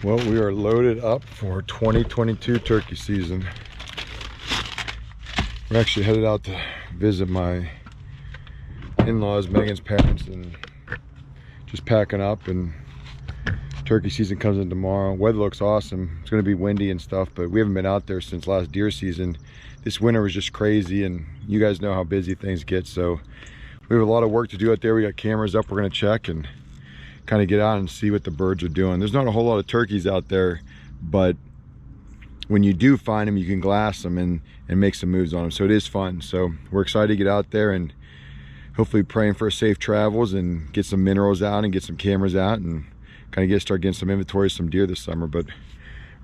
Well, we are loaded up for 2022 turkey season. We're actually headed out to visit my in-laws, Megan's parents, and just packing up. And turkey season comes in tomorrow. Weather looks awesome. It's going to be windy and stuff, but we haven't been out there since last deer season. This winter was just crazy, and you guys know how busy things get, so we have a lot of work to do out there. We got cameras up we're going to check and kind of get out and see what the birds are doing. There's not a whole lot of turkeys out there, but when you do find them, you can glass them and make some moves on them, so it is fun. So we're excited to get out there and hopefully praying for safe travels and get some minerals out and get some cameras out and kind of start getting some inventory of some deer this summer. But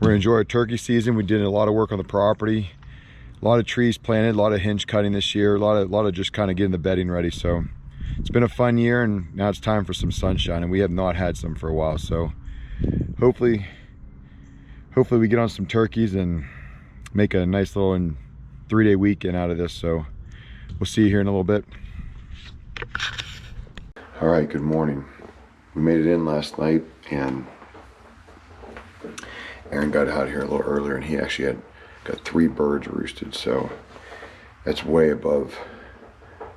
we're gonna enjoy our turkey season. We did a lot of work on the property, a lot of trees planted, a lot of hinge cutting this year, a lot of just kind of getting the bedding ready. So it's been a fun year, and now it's time for some sunshine, and we have not had some for a while. So hopefully we get on some turkeys and make a nice little 3-day weekend out of this. So we'll see you here in a little bit. All right, good morning. We made it in last night, and Aaron got out here a little earlier, and he actually got 3 birds roosted. So that's way above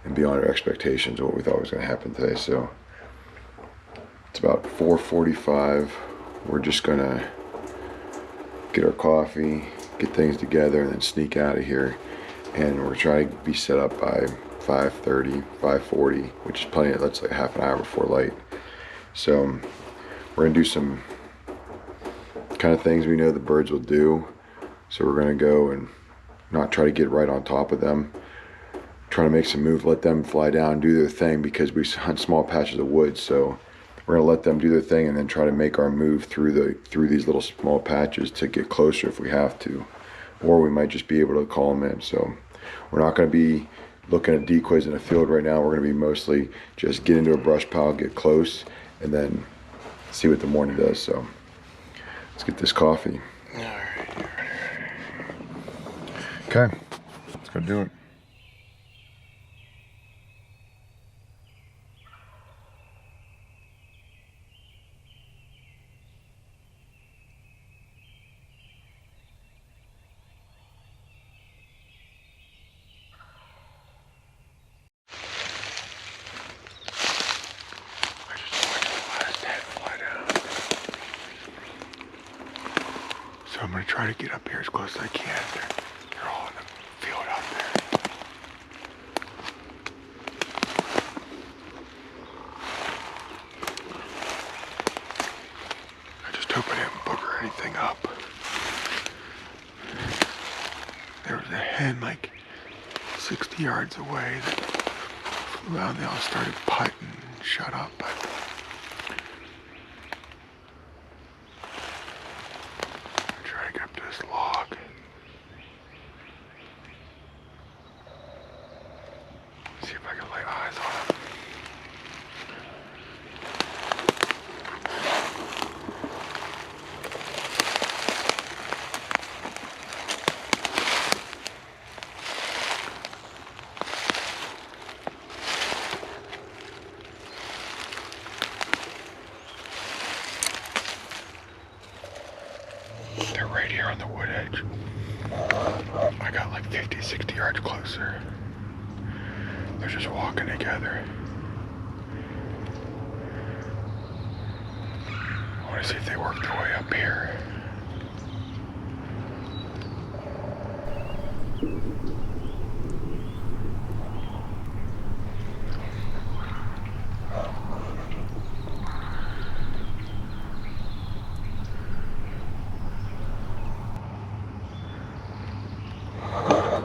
and beyond our expectations of what we thought was going to happen today. So it's about 4:45. We're just gonna get our coffee, get things together, and then sneak out of here. And we're trying to be set up by 5:30, 5:40, which is plenty. That's like half an hour before light. So we're gonna do some kind of things we know the birds will do. So we're gonna go and not try to get right on top of them, try to make some moves, let them fly down, do their thing, because we hunt small patches of woods. So we're gonna let them do their thing and then try to make our move through these little small patches to get closer if we have to, or we might just be able to call them in. So we're not gonna be looking at decoys in the field right now. We're gonna be mostly just get into a brush pile, get close, and then see what the morning does. So let's get this coffee. All right. Okay, let's go do it. So I'm gonna try to get up here as close as I can. They're all in the field out there. I just hope I didn't booger anything up. There was a hen like 60 yards away that flew out, and they all started putting and shut up. But try to get up to this log. See if I can lay eyes on him. They're right here on the wood edge. I got like 50, 60 yards closer. They're just walking together. I want to see if they work their way up here.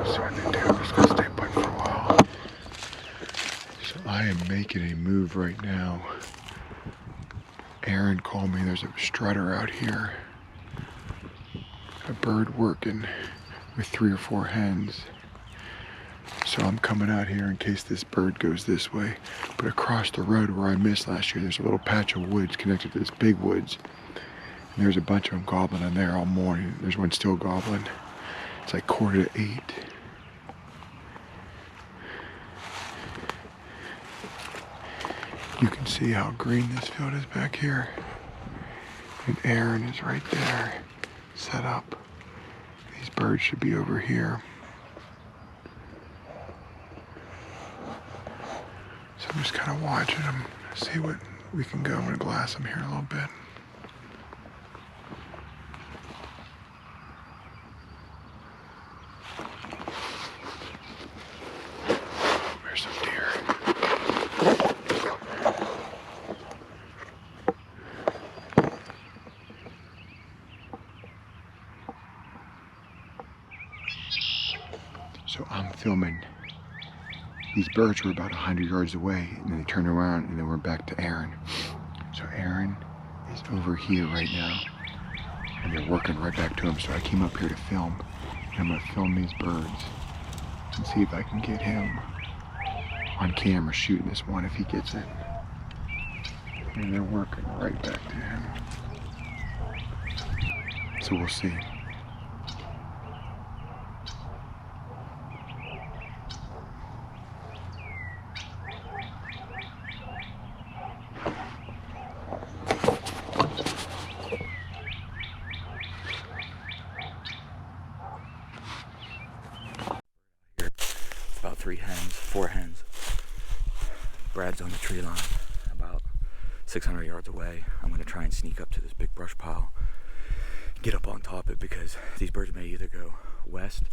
So what they do, I'm just gonna stay put for a while. So I am making a move right now. Aaron called me, there's a strutter out here. A bird working with 3 or 4 hens. So I'm coming out here in case this bird goes this way. But across the road where I missed last year, there's a little patch of woods connected to this big woods. And there's a bunch of them gobbling in there all morning. There's one still gobbling. It's like 7:45. You can see how green this field is back here. And Aaron is right there, set up. These birds should be over here. So I'm just kind of watching them, see what we can go. I'm gonna glass them here a little bit. There's some deer. So I'm filming. These birds were about 100 yards away, and then they turned around, and then we're back to Aaron. So Aaron is over here right now, and they're working right back to him. So I came up here to film, and I'm gonna film these birds and see if I can get him on camera shooting this one if he gets it. And they're working right back to him. So we'll see. About 4 hens. Brad's on the tree line about 600 yards away. I'm going to try and sneak up to this big brush pile, get up on top of it, because these birds may either go west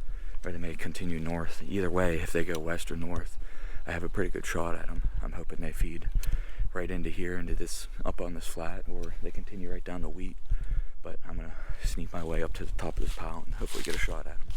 or they may continue north. Either way, if they go west or north, I have a pretty good shot at them. I'm hoping they feed right into here, into this, up on this flat, or they continue right down the wheat. But I'm going to sneak my way up to the top of this pile and hopefully get a shot at them.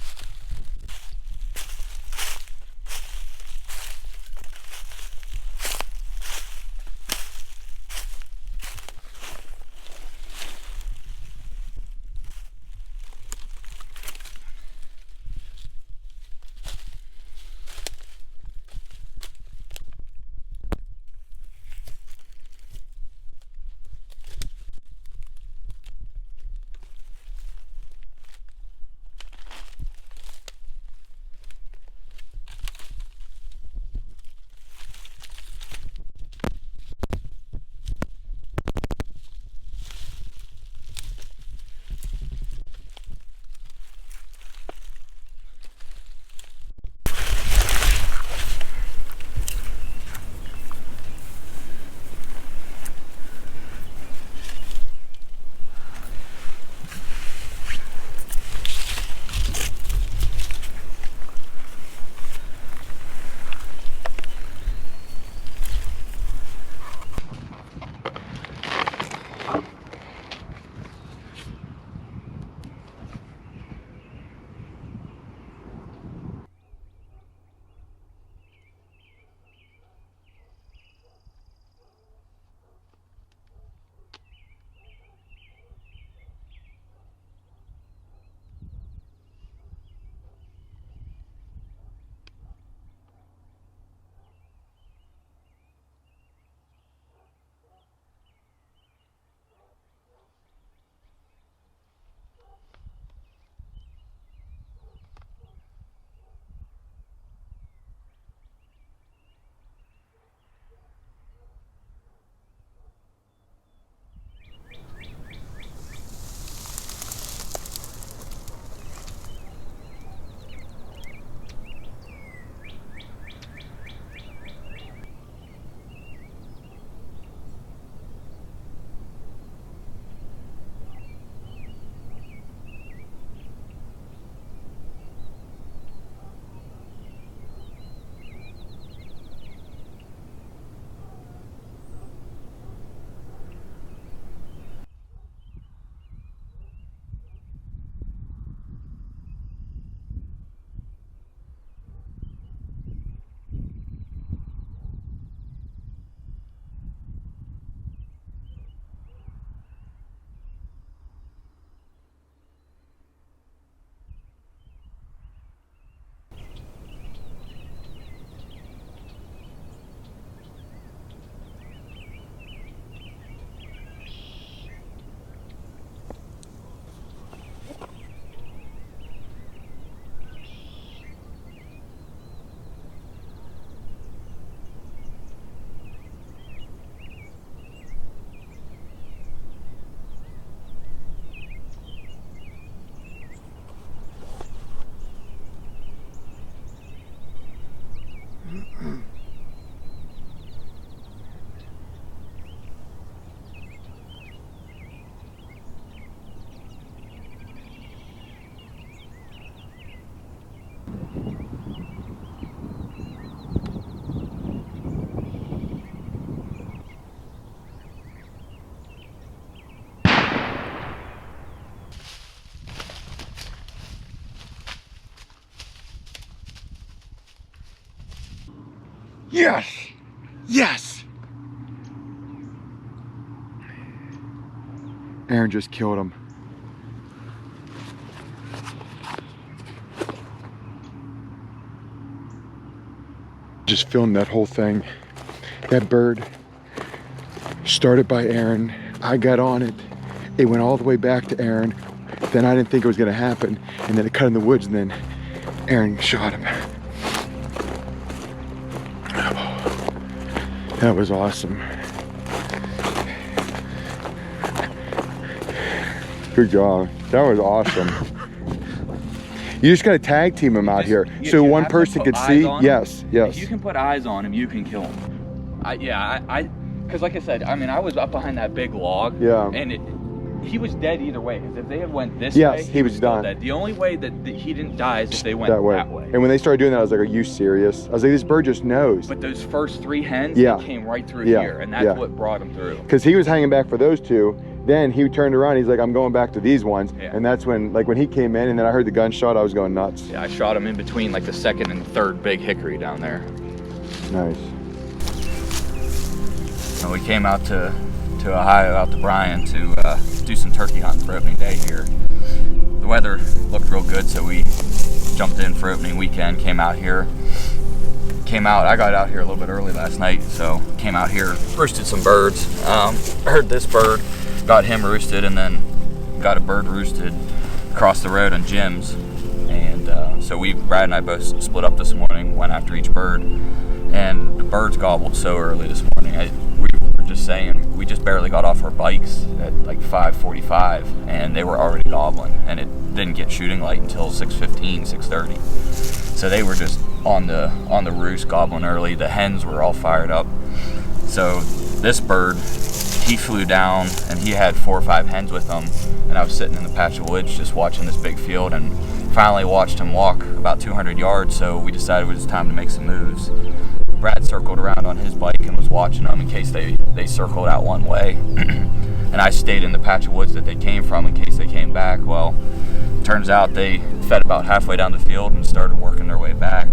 Yes! Yes! Aaron just killed him. Just filmed that whole thing. That bird started by Aaron. I got on it. It went all the way back to Aaron. Then I didn't think it was gonna happen. And then it cut in the woods and then Aaron shot him. That was awesome. Good job. That was awesome. You just gotta tag team him out here, so one person could see. Yes, yes. If you can put eyes on him, you can kill him. Because like I said, I mean, I was up behind that big log. Yeah. And he was dead either way. Because if they had went this yes, way, he was done. Dead. The only way that he didn't die is if they went that way. And when they started doing that, I was like, "Are you serious?" I was like, "This bird just knows." But those first 3 hens, yeah, they came right through here, and that's what brought him through. Because he was hanging back for those 2. Then he turned around, he's like, I'm going back to these ones. Yeah. And that's when, like when he came in and then I heard the gunshot, I was going nuts. Yeah, I shot him in between like the 2nd and 3rd big hickory down there. Nice. So we came out to Ohio, out to Bryan to do some turkey hunting for opening day here. The weather looked real good, so we jumped in for opening weekend, came out here. I got out here a little bit early last night, so came out here, roosted some birds. Heard this bird, got him roosted, and then got a bird roosted across the road on Jim's. And so Brad and I both split up this morning, went after each bird, and the birds gobbled so early this morning. We were just saying, we just barely got off our bikes at like 5:45, and they were already gobbling, and it didn't get shooting light until 6:15, 6:30. So they were just on the roost gobbling early. The hens were all fired up. So this bird, he flew down and he had 4 or 5 hens with him, and I was sitting in the patch of woods just watching this big field, and finally watched him walk about 200 yards, so we decided it was time to make some moves. Brad circled around on his bike and was watching them in case they circled out one way. And I stayed in the patch of woods that they came from in case they came back. Well, turns out they fed about halfway down the field and started working their way back.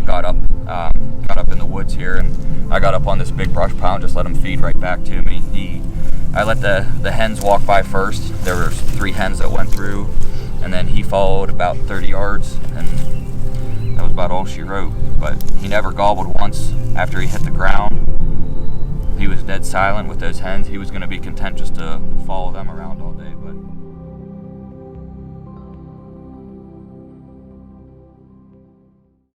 Got up in the woods here, and I got up on this big brush pile and just let him feed right back to me. I let the hens walk by first. There were 3 hens that went through, and then he followed about 30 yards, and that was about all she wrote. But he never gobbled once after he hit the ground. He was dead silent with those hens. He was going to be content just to follow them around all day, but